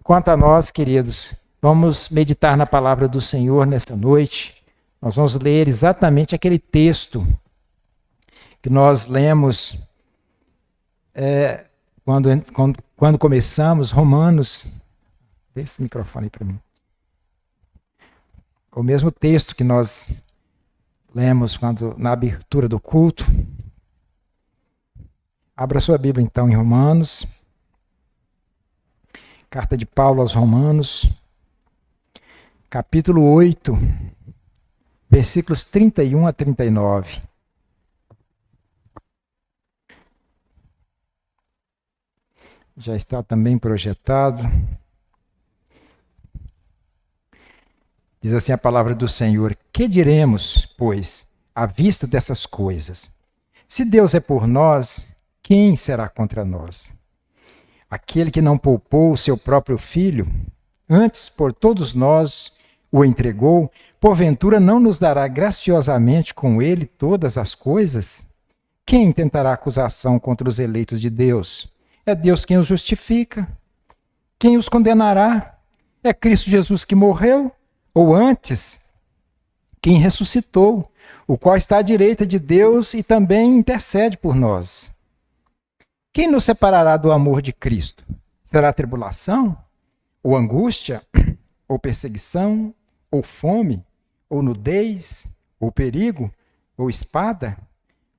Quanto a nós, queridos, vamos meditar na palavra do Senhor nesta noite. Nós vamos ler exatamente aquele texto que nós lemos quando começamos, Romanos. Dê esse microfone aí para mim. O mesmo texto que nós lemos na abertura do culto. Abra sua Bíblia então em Romanos. Carta de Paulo aos Romanos, capítulo 8, versículos 31 a 39. Já está também projetado. Diz assim a palavra do Senhor: que diremos, pois, à vista dessas coisas? Se Deus é por nós, quem será contra nós? Aquele que não poupou o seu próprio filho, antes por todos nós o entregou, porventura não nos dará graciosamente com ele todas as coisas? Quem tentará acusação contra os eleitos de Deus? É Deus quem os justifica. Quem os condenará? É Cristo Jesus que morreu, ou antes, quem ressuscitou, o qual está à direita de Deus e também intercede por nós. Quem nos separará do amor de Cristo? Será tribulação? Ou angústia? Ou perseguição? Ou fome? Ou nudez? Ou perigo? Ou espada?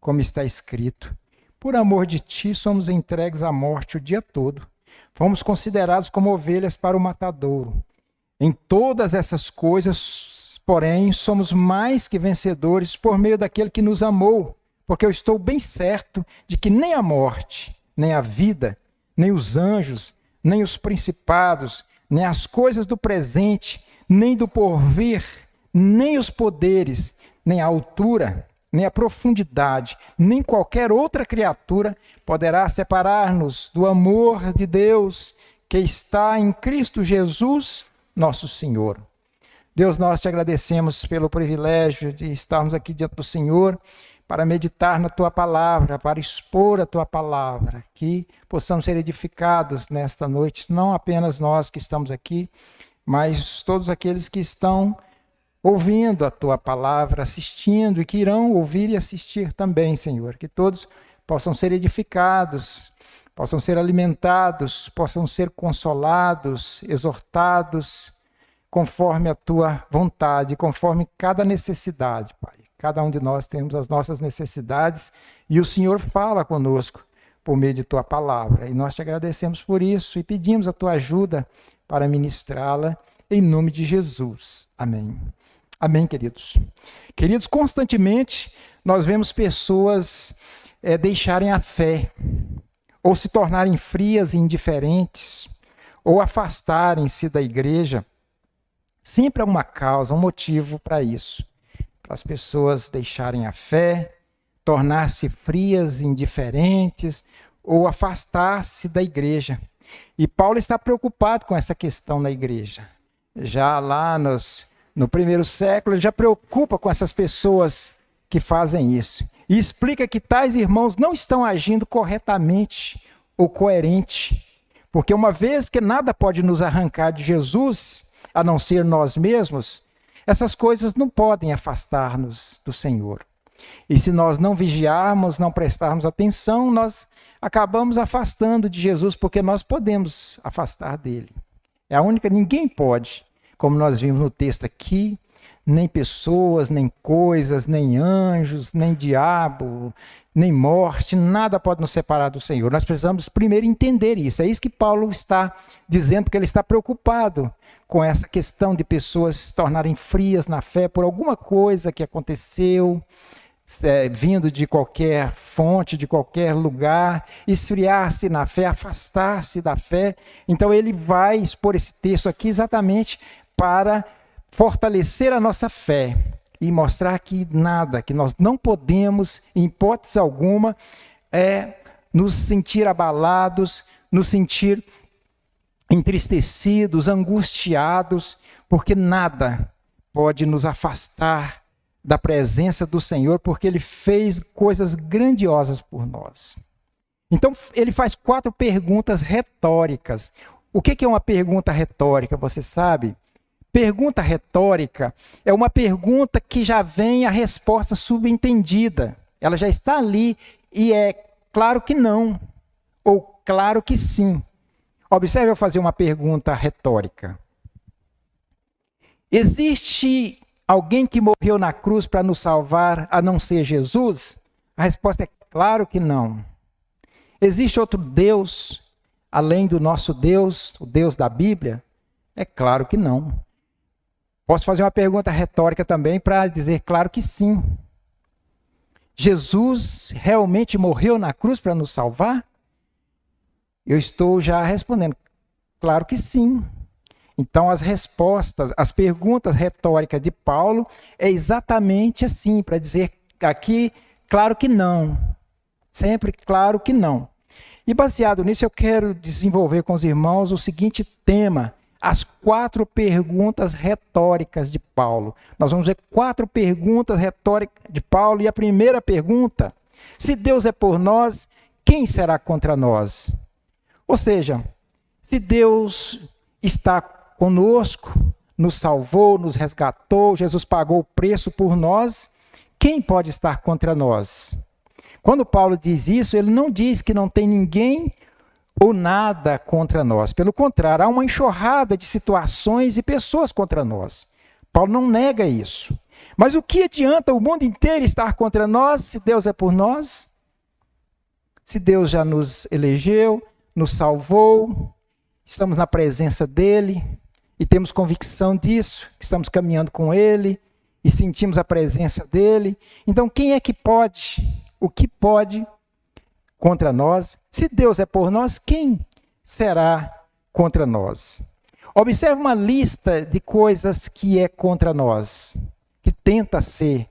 Como está escrito: por amor de ti somos entregues à morte o dia todo. Fomos considerados como ovelhas para o matadouro. Em todas essas coisas, porém, somos mais que vencedores por meio daquele que nos amou, porque eu estou bem certo de que nem a morte, nem a vida, nem os anjos, nem os principados, nem as coisas do presente, nem do porvir, nem os poderes, nem a altura, nem a profundidade, nem qualquer outra criatura poderá separar-nos do amor de Deus que está em Cristo Jesus, nosso Senhor. Deus, nós te agradecemos pelo privilégio de estarmos aqui diante do Senhor, para meditar na Tua Palavra, para expor a Tua Palavra, que possamos ser edificados nesta noite, não apenas nós que estamos aqui, mas todos aqueles que estão ouvindo a Tua Palavra, assistindo e que irão ouvir e assistir também, Senhor. Que todos possam ser edificados, possam ser alimentados, possam ser consolados, exortados, conforme a Tua vontade, conforme cada necessidade, Pai. Cada um de nós temos as nossas necessidades e o Senhor fala conosco por meio de Tua Palavra. E nós te agradecemos por isso e pedimos a Tua ajuda para ministrá-la em nome de Jesus. Amém. Amém, queridos. Queridos, constantemente nós vemos pessoas deixarem a fé, ou se tornarem frias e indiferentes, ou afastarem-se da igreja. Sempre há uma causa, um motivo para isso. Para as pessoas deixarem a fé, tornar-se frias, indiferentes, ou afastar-se da igreja. E Paulo está preocupado com essa questão na igreja. Já lá no primeiro século, ele já preocupa com essas pessoas que fazem isso. E explica que tais irmãos não estão agindo corretamente ou coerente. Porque uma vez que nada pode nos arrancar de Jesus, a não ser nós mesmos, essas coisas não podem afastar-nos do Senhor. E se nós não vigiarmos, não prestarmos atenção, nós acabamos afastando de Jesus, porque nós podemos afastar dele. É a única, ninguém pode, como nós vimos no texto aqui, nem pessoas, nem coisas, nem anjos, nem diabo, nem morte, nada pode nos separar do Senhor. Nós precisamos primeiro entender isso. É isso que Paulo está dizendo, que ele está preocupado com essa questão de pessoas se tornarem frias na fé por alguma coisa que aconteceu, vindo de qualquer fonte, de qualquer lugar, esfriar-se na fé, afastar-se da fé. Então ele vai expor esse texto aqui exatamente para fortalecer a nossa fé e mostrar que nada, que nós não podemos, em hipótese alguma, nos sentir abalados, nos sentir entristecidos, angustiados, porque nada pode nos afastar da presença do Senhor, porque Ele fez coisas grandiosas por nós. Então, ele faz 4 perguntas retóricas. O que é uma pergunta retórica, você sabe? Pergunta retórica é uma pergunta que já vem a resposta subentendida. Ela já está ali e é claro que não, ou claro que sim. Observe eu fazer uma pergunta retórica. Existe alguém que morreu na cruz para nos salvar a não ser Jesus? A resposta é claro que não. Existe outro Deus além do nosso Deus, o Deus da Bíblia? É claro que não. Posso fazer uma pergunta retórica também para dizer claro que sim. Jesus realmente morreu na cruz para nos salvar? Eu estou já respondendo, claro que sim. Então as respostas, as perguntas retóricas de Paulo é exatamente assim, para dizer aqui, claro que não. Sempre claro que não. E baseado nisso, eu quero desenvolver com os irmãos o seguinte tema: as 4 perguntas retóricas de Paulo. Nós vamos ver 4 perguntas retóricas de Paulo. E a primeira pergunta: se Deus é por nós, quem será contra nós? Ou seja, se Deus está conosco, nos salvou, nos resgatou, Jesus pagou o preço por nós, quem pode estar contra nós? Quando Paulo diz isso, ele não diz que não tem ninguém ou nada contra nós. Pelo contrário, há uma enxurrada de situações e pessoas contra nós. Paulo não nega isso. Mas o que adianta o mundo inteiro estar contra nós se Deus é por nós? Se Deus já nos elegeu, nos salvou, estamos na presença dele e temos convicção disso, que estamos caminhando com ele e sentimos a presença dele. Então, quem é que pode? O que pode contra nós? Se Deus é por nós, quem será contra nós? Observe uma lista de coisas que é contra nós, que tenta ser,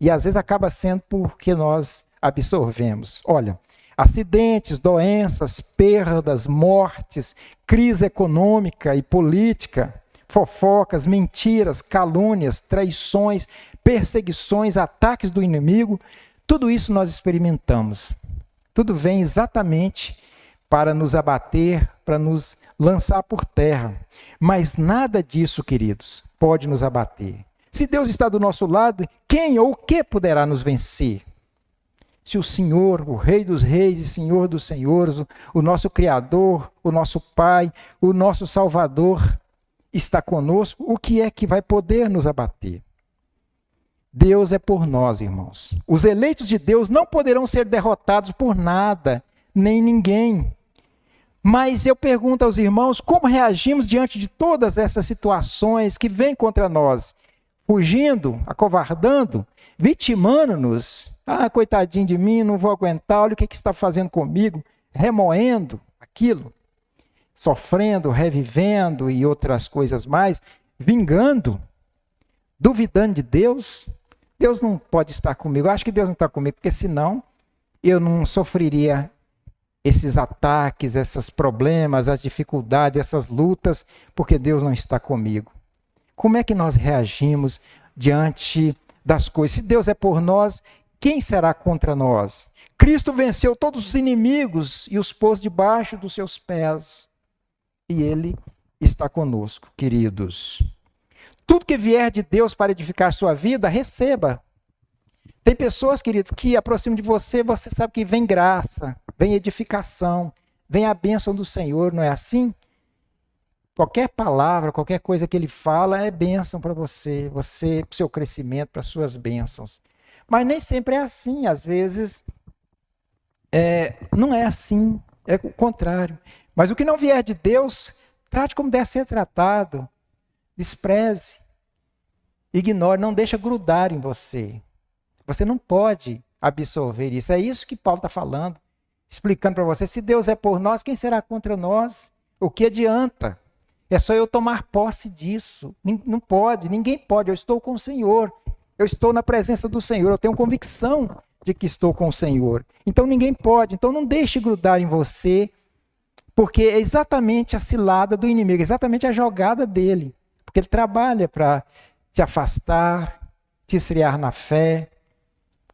e às vezes acaba sendo porque nós absorvemos. Olha, acidentes, doenças, perdas, mortes, crise econômica e política, fofocas, mentiras, calúnias, traições, perseguições, ataques do inimigo. Tudo isso nós experimentamos. Tudo vem exatamente para nos abater, para nos lançar por terra. Mas nada disso, queridos, pode nos abater. Se Deus está do nosso lado, quem ou o que poderá nos vencer? Se o Senhor, o Rei dos Reis e Senhor dos Senhores, o nosso Criador, o nosso Pai, o nosso Salvador, está conosco, o que é que vai poder nos abater? Deus é por nós, irmãos. Os eleitos de Deus não poderão ser derrotados por nada, nem ninguém. Mas eu pergunto aos irmãos, como reagimos diante de todas essas situações que vêm contra nós? Fugindo, acovardando, vitimando-nos. Ah, coitadinho de mim, não vou aguentar, olha o que está fazendo comigo. Remoendo aquilo. Sofrendo, revivendo e outras coisas mais. Vingando. Duvidando de Deus. Deus não pode estar comigo. Eu acho que Deus não está comigo, porque senão eu não sofreria esses ataques, esses problemas, as dificuldades, essas lutas, porque Deus não está comigo. Como é que nós reagimos diante das coisas? Se Deus é por nós, quem será contra nós? Cristo venceu todos os inimigos e os pôs debaixo dos seus pés. E Ele está conosco, queridos. Tudo que vier de Deus para edificar sua vida, receba. Tem pessoas, queridos, que aproximam de você, você sabe que vem graça, vem edificação, vem a bênção do Senhor, não é assim? Qualquer palavra, qualquer coisa que Ele fala é bênção para você, para o seu crescimento, para as suas bênçãos. Mas nem sempre é assim, às vezes não é assim, é o contrário. Mas o que não vier de Deus, trate como deve ser tratado. Despreze, ignore, não deixa grudar em você. Você não pode absorver isso. É isso que Paulo está falando, explicando para você. Se Deus é por nós, quem será contra nós? O que adianta? É só eu tomar posse disso. Não pode, ninguém pode. Eu estou com o Senhor. Eu estou na presença do Senhor. Eu tenho convicção de que estou com o Senhor. Então ninguém pode. Então não deixe grudar em você, porque é exatamente a cilada do inimigo, exatamente a jogada dele. Porque ele trabalha para te afastar, te esfriar na fé.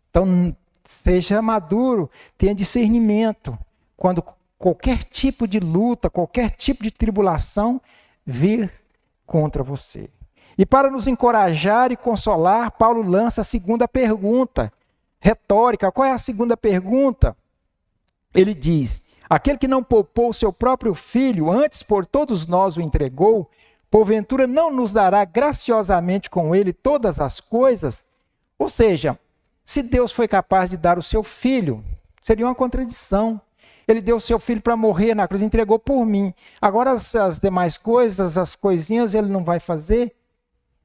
Então, seja maduro, tenha discernimento. Quando qualquer tipo de luta, qualquer tipo de tribulação vir contra você. E para nos encorajar e consolar, Paulo lança a segunda pergunta, retórica. Qual é a segunda pergunta? Ele diz: aquele que não poupou o seu próprio filho, antes por todos nós o entregou, porventura não nos dará graciosamente com ele todas as coisas? Ou seja, se Deus foi capaz de dar o seu filho, seria uma contradição. Ele deu o seu filho para morrer na cruz, entregou por mim. Agora as demais coisas, as coisinhas, ele não vai fazer?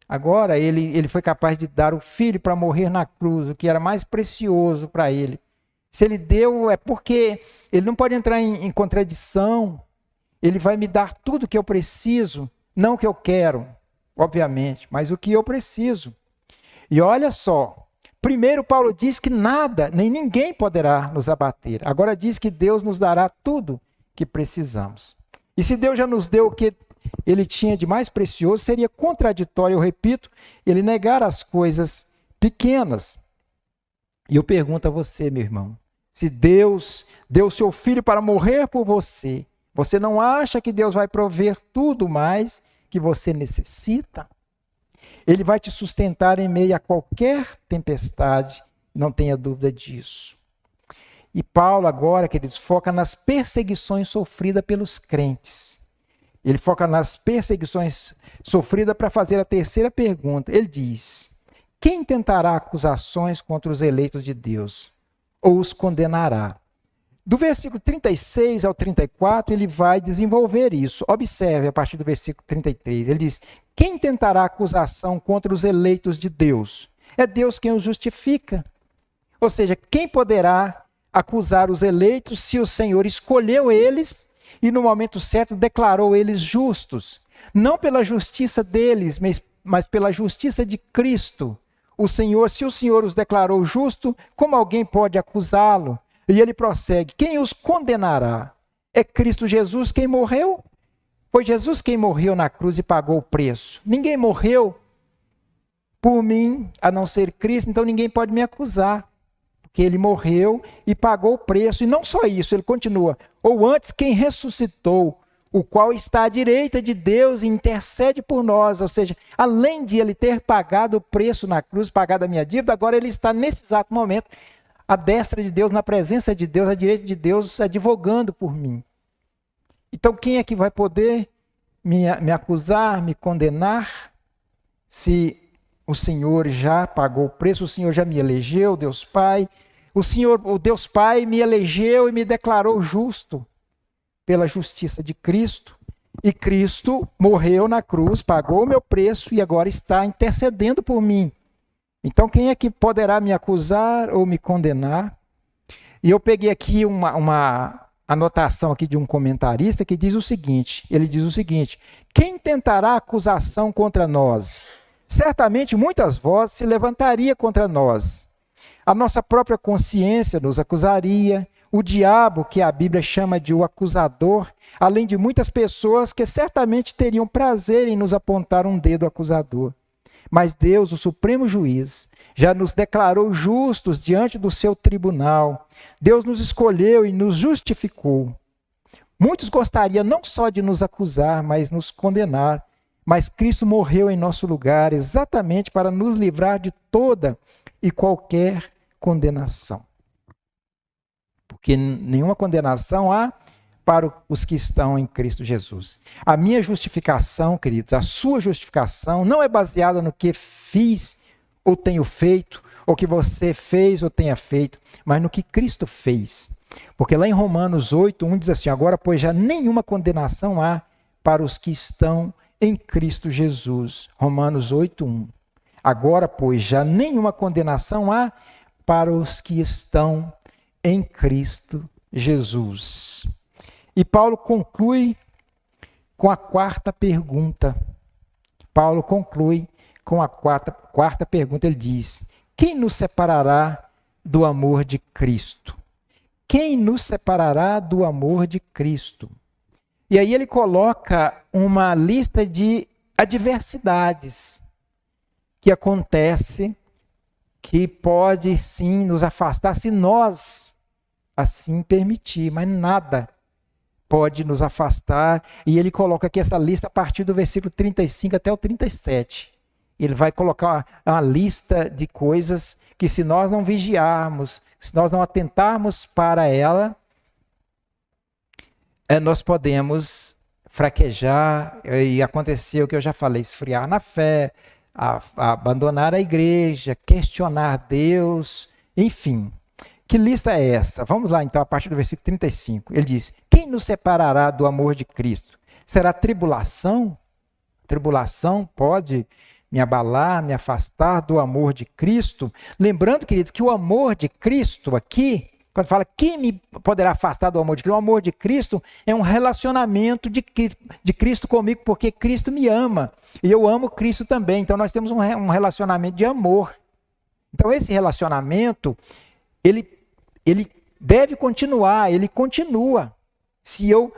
Agora ele foi capaz de dar o filho para morrer na cruz, o que era mais precioso para ele. Se ele deu, é porque ele não pode entrar em contradição. Ele vai me dar tudo o que eu preciso, não o que eu quero, obviamente, mas o que eu preciso. E olha só, primeiro Paulo diz que nada, nem ninguém poderá nos abater. Agora diz que Deus nos dará tudo que precisamos. E se Deus já nos deu o que ele tinha de mais precioso, seria contraditório, eu repito, ele negar as coisas pequenas. E eu pergunto a você, meu irmão, se Deus deu o seu filho para morrer por você, você não acha que Deus vai prover tudo mais que você necessita? Ele vai te sustentar em meio a qualquer tempestade, não tenha dúvida disso. E Paulo agora, queridos, foca nas perseguições sofridas pelos crentes. Ele foca nas perseguições sofridas para fazer a terceira pergunta. Ele diz: quem tentará acusações contra os eleitos de Deus? Ou os condenará? Do versículo 36 ao 34, ele vai desenvolver isso. Observe a partir do versículo 33. Ele diz: quem tentará acusação contra os eleitos de Deus? É Deus quem os justifica. Ou seja, quem poderá acusar os eleitos se o Senhor escolheu eles e no momento certo declarou eles justos? Não pela justiça deles, mas pela justiça de Cristo. O Senhor, se o Senhor os declarou justo, como alguém pode acusá-lo? E ele prossegue: quem os condenará? É Cristo Jesus quem morreu? Foi Jesus quem morreu na cruz e pagou o preço. Ninguém morreu por mim, a não ser Cristo, então ninguém pode me acusar. Porque ele morreu e pagou o preço. E não só isso, ele continua: ou antes quem ressuscitou, o qual está à direita de Deus e intercede por nós. Ou seja, além de ele ter pagado o preço na cruz, pagado a minha dívida, agora ele está nesse exato momento à destra de Deus, na presença de Deus, à direita de Deus, advogando por mim. Então, quem é que vai poder me acusar, me condenar, se o Senhor já pagou o preço, o Senhor já me elegeu, Deus Pai? O Deus Pai me elegeu e me declarou justo pela justiça de Cristo. E Cristo morreu na cruz, pagou o meu preço e agora está intercedendo por mim. Então, quem é que poderá me acusar ou me condenar? E eu peguei aqui uma anotação aqui de um comentarista que diz o seguinte, ele diz o seguinte: quem tentará acusação contra nós? Certamente muitas vozes se levantaria contra nós. A nossa própria consciência nos acusaria, o diabo, que a Bíblia chama de o acusador, além de muitas pessoas que certamente teriam prazer em nos apontar um dedo acusador. Mas Deus, o supremo juiz, já nos declarou justos diante do seu tribunal. Deus nos escolheu e nos justificou. Muitos gostariam não só de nos acusar, mas nos condenar. Mas Cristo morreu em nosso lugar exatamente para nos livrar de toda e qualquer condenação. Porque nenhuma condenação há para os que estão em Cristo Jesus. A minha justificação, queridos, a sua justificação não é baseada no que fiz ou tenho feito, ou que você fez ou tenha feito, mas no que Cristo fez. Porque lá em Romanos 8:1 diz assim: agora, pois, já nenhuma condenação há para os que estão em Cristo Jesus. Romanos 8:1. Agora, pois, já nenhuma condenação há para os que estão em Cristo Jesus. E Paulo conclui com a quarta pergunta. Paulo conclui com a quarta pergunta. Ele diz: quem nos separará do amor de Cristo? Quem nos separará do amor de Cristo? E aí ele coloca uma lista de adversidades que acontece, que pode sim nos afastar se nós assim permitir, mas nada pode nos afastar. E ele coloca aqui essa lista a partir do versículo 35 até o 37. Ele vai colocar uma lista de coisas que, se nós não vigiarmos, se nós não atentarmos para ela, nós podemos fraquejar e acontecer o que eu já falei, esfriar na fé, abandonar a igreja, questionar Deus, enfim. Que lista é essa? Vamos lá então, a partir do versículo 35. Ele diz: quem nos separará do amor de Cristo? Será tribulação? Tribulação pode me abalar, me afastar do amor de Cristo? Lembrando, queridos, que o amor de Cristo aqui, quando fala quem me poderá afastar do amor de Cristo, o amor de Cristo é um relacionamento de Cristo comigo, porque Cristo me ama e eu amo Cristo também. Então nós temos um relacionamento de amor. Então esse relacionamento, ele deve continuar, ele continua. Se eu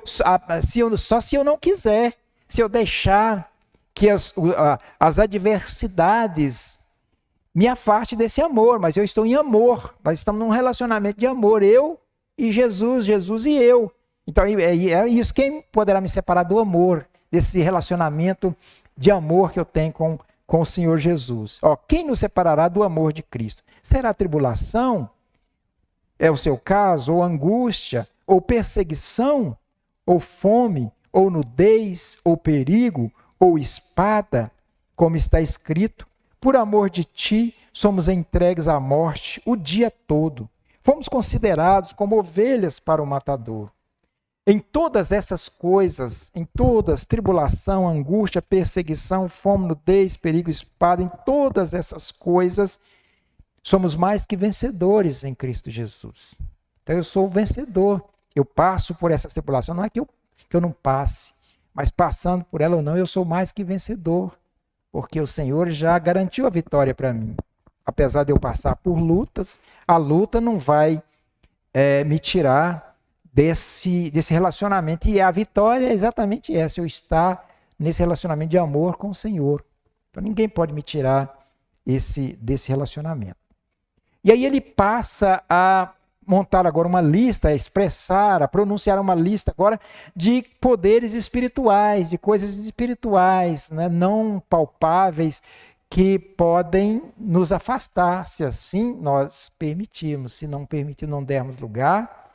não quiser, se eu deixar que as adversidades me afaste desse amor, mas eu estou em amor, nós estamos num relacionamento de amor, eu e Jesus, Jesus e eu. Então é isso, quem poderá me separar do amor, desse relacionamento de amor que eu tenho com o Senhor Jesus? Quem nos separará do amor de Cristo? Será tribulação? É o seu caso? Ou angústia? Ou perseguição? Ou fome? Ou nudez? Ou perigo? Ou espada? Como está escrito: por amor de ti, somos entregues à morte o dia todo. Fomos considerados como ovelhas para o matador. Em todas essas coisas, em todas, tribulação, angústia, perseguição, fome, nudez, perigo, espada, em todas essas coisas, somos mais que vencedores em Cristo Jesus. Então eu sou vencedor. Eu passo por essa tribulação. Não é que eu não passe, mas passando por ela ou não, eu sou mais que vencedor. Porque o Senhor já garantiu a vitória para mim. Apesar de eu passar por lutas, a luta não vai me tirar desse relacionamento. E a vitória é exatamente essa: eu estar nesse relacionamento de amor com o Senhor. Então ninguém pode me tirar desse relacionamento. E aí ele passa a montar agora uma lista, a expressar, a pronunciar uma lista agora de poderes espirituais, de coisas espirituais, né, não palpáveis, que podem nos afastar, se assim nós permitirmos. Se não permitir, não dermos lugar,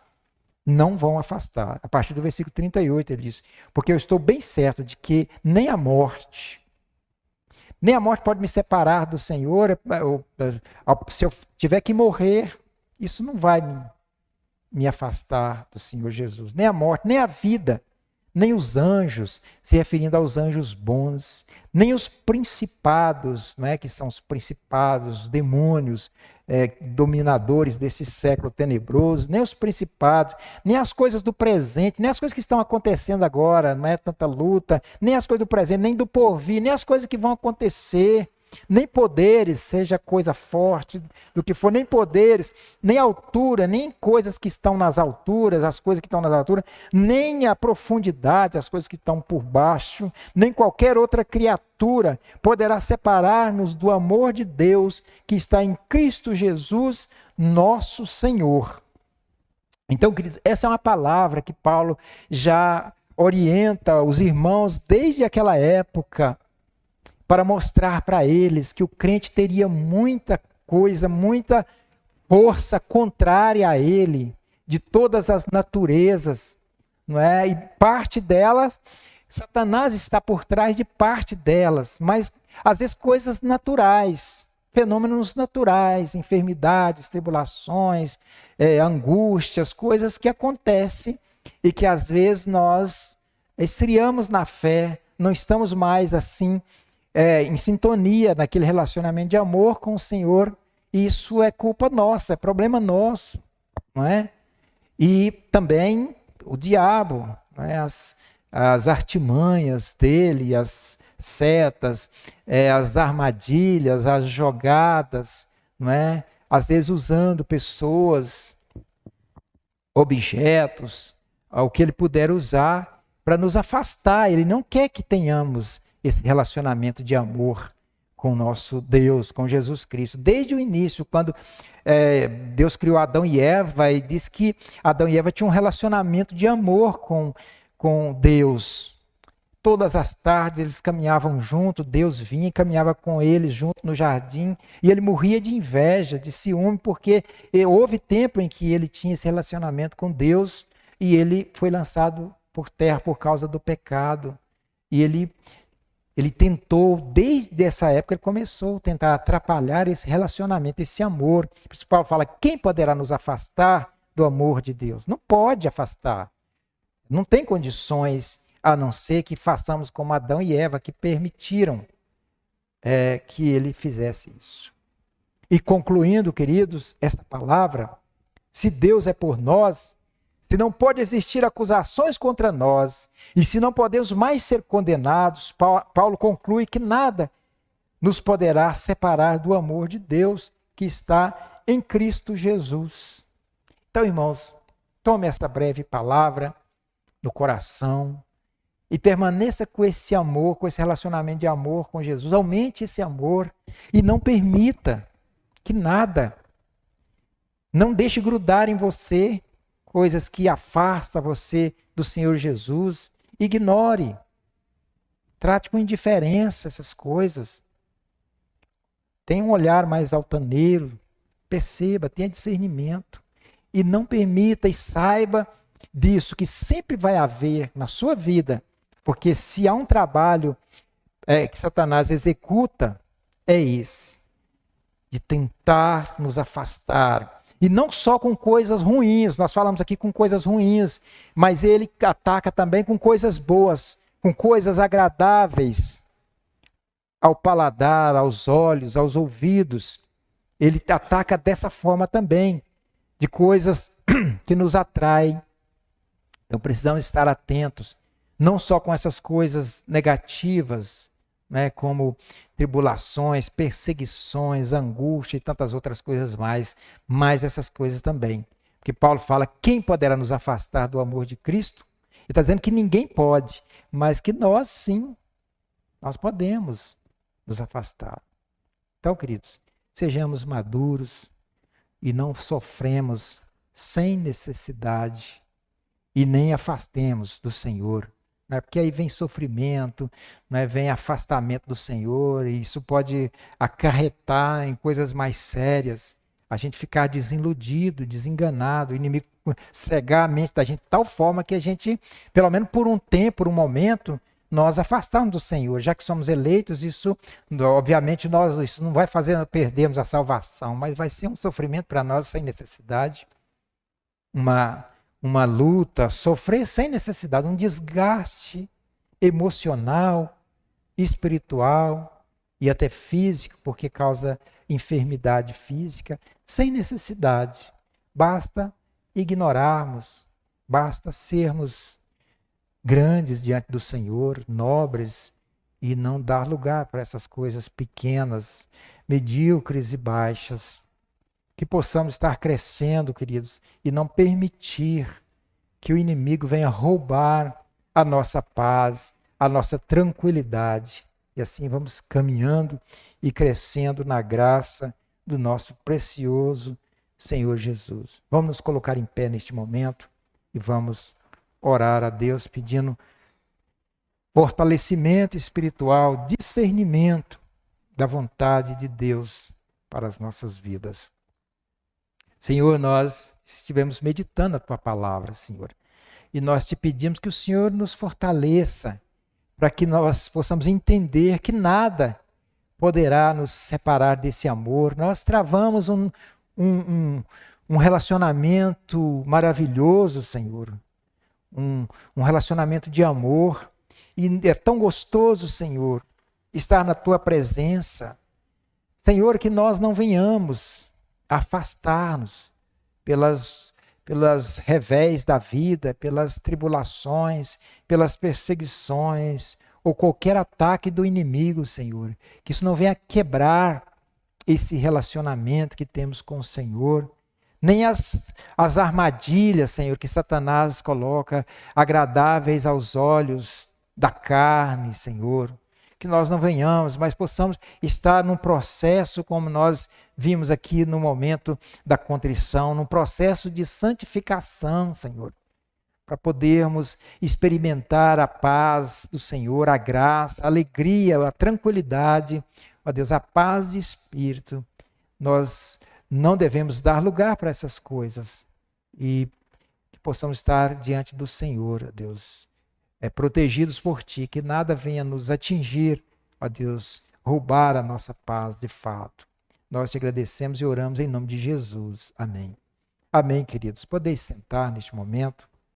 não vão afastar. A partir do versículo 38 ele diz: porque eu estou bem certo de que nem a morte pode me separar do Senhor. Se eu tiver que morrer, isso não vai me afastar do Senhor Jesus. Nem a morte, nem a vida, nem os anjos, se referindo aos anjos bons, nem os principados, não é, que são os principados, os demônios, dominadores desse século tenebroso, nem os principados, nem as coisas do presente, nem as coisas que estão acontecendo agora, não é tanta luta, nem as coisas do presente, nem do porvir, nem as coisas que vão acontecer, nem poderes, seja coisa forte do que for, nem poderes, nem altura, nem coisas que estão nas alturas, as coisas que estão nas alturas, nem a profundidade, as coisas que estão por baixo, nem qualquer outra criatura poderá separar-nos do amor de Deus que está em Cristo Jesus, nosso Senhor. Então, queridos, essa é uma palavra que Paulo já orienta os irmãos desde aquela época, para mostrar para eles que o crente teria muita coisa, muita força contrária a ele, de todas as naturezas, não é? E parte delas, Satanás está por trás de parte delas, mas às vezes coisas naturais, fenômenos naturais, enfermidades, tribulações, angústias, coisas que acontecem e que às vezes nós esfriamos na fé, não estamos mais assim em sintonia naquele relacionamento de amor com o Senhor. Isso é culpa nossa, é problema nosso, não é? E também o diabo, não é? As artimanhas dele, as setas, as armadilhas, as jogadas, não é? Às vezes usando pessoas, objetos, o que ele puder usar para nos afastar. Ele não quer que tenhamos esse relacionamento de amor com o nosso Deus, com Jesus Cristo. Desde o início, quando Deus criou Adão e Eva, e diz que Adão e Eva tinham um relacionamento de amor com Deus. Todas as tardes eles caminhavam junto, Deus vinha e caminhava com eles junto no jardim, e ele morria de inveja, de ciúme, porque houve tempo em que ele tinha esse relacionamento com Deus, e ele foi lançado por terra por causa do pecado. E ele tentou, desde essa época, ele começou a tentar atrapalhar esse relacionamento, esse amor. Por isso Paulo fala, quem poderá nos afastar do amor de Deus? Não pode afastar. Não tem condições, a não ser que façamos como Adão e Eva, que permitiram que ele fizesse isso. E concluindo, queridos, esta palavra, se Deus é por nós, se não pode existir acusações contra nós, e se não podemos mais ser condenados, Paulo conclui que nada nos poderá separar do amor de Deus que está em Cristo Jesus. Então, irmãos, tome esta breve palavra no coração e permaneça com esse amor, com esse relacionamento de amor com Jesus. Aumente esse amor e não permita que nada, não deixe grudar em você coisas que afastam você do Senhor Jesus. Ignore. Trate com indiferença essas coisas. Tenha um olhar mais altaneiro. Perceba, tenha discernimento. E não permita e saiba disso, que sempre vai haver na sua vida. Porque se há um trabalho que Satanás executa, é esse. De tentar nos afastar. E não só com coisas ruins, nós falamos aqui com coisas ruins, mas ele ataca também com coisas boas, com coisas agradáveis ao paladar, aos olhos, aos ouvidos. Ele ataca dessa forma também, de coisas que nos atraem. Então precisamos estar atentos, não só com essas coisas negativas, né, como tribulações, perseguições, angústia e tantas outras coisas mais, mas essas coisas também. Porque Paulo fala, quem poderá nos afastar do amor de Cristo? Ele está dizendo que ninguém pode, mas que nós sim, nós podemos nos afastar. Então, queridos, sejamos maduros e não sofremos sem necessidade e nem afastemos do Senhor. Porque aí vem sofrimento, vem afastamento do Senhor, e isso pode acarretar em coisas mais sérias, a gente ficar desiludido, desenganado, o inimigo cegar a mente da gente de tal forma que a gente, pelo menos por um tempo, por um momento, nós afastamos do Senhor. Já que somos eleitos, isso, obviamente, isso não vai fazer perdermos a salvação, mas vai ser um sofrimento para nós sem necessidade, uma luta, sofrer sem necessidade, um desgaste emocional, espiritual e até físico, porque causa enfermidade física, sem necessidade. Basta ignorarmos, basta sermos grandes diante do Senhor, nobres, e não dar lugar para essas coisas pequenas, medíocres e baixas. Que possamos estar crescendo, queridos, e não permitir que o inimigo venha roubar a nossa paz, a nossa tranquilidade. E assim vamos caminhando e crescendo na graça do nosso precioso Senhor Jesus. Vamos nos colocar em pé neste momento e vamos orar a Deus pedindo fortalecimento espiritual, discernimento da vontade de Deus para as nossas vidas. Senhor, nós estivemos meditando a Tua palavra, Senhor, e nós te pedimos que o Senhor nos fortaleça para que nós possamos entender que nada poderá nos separar desse amor. Nós travamos um relacionamento maravilhoso, Senhor, um relacionamento de amor, e é tão gostoso, Senhor, estar na Tua presença. Senhor, que nós não venhamos afastar-nos pelas revés da vida, pelas tribulações, pelas perseguições ou qualquer ataque do inimigo, Senhor. Que isso não venha quebrar esse relacionamento que temos com o Senhor, nem as armadilhas, Senhor, que Satanás coloca, agradáveis aos olhos da carne, Senhor, que nós não venhamos, mas possamos estar num processo, como nós vimos aqui no momento da contrição, num processo de santificação, Senhor, para podermos experimentar a paz do Senhor, a graça, a alegria, a tranquilidade, ó Deus, a paz de espírito. Nós não devemos dar lugar para essas coisas e que possamos estar diante do Senhor, ó Deus, protegidos por Ti, que nada venha nos atingir, ó Deus, roubar a nossa paz de fato. Nós te agradecemos e oramos em nome de Jesus. Amém. Amém, queridos. Podeis sentar neste momento.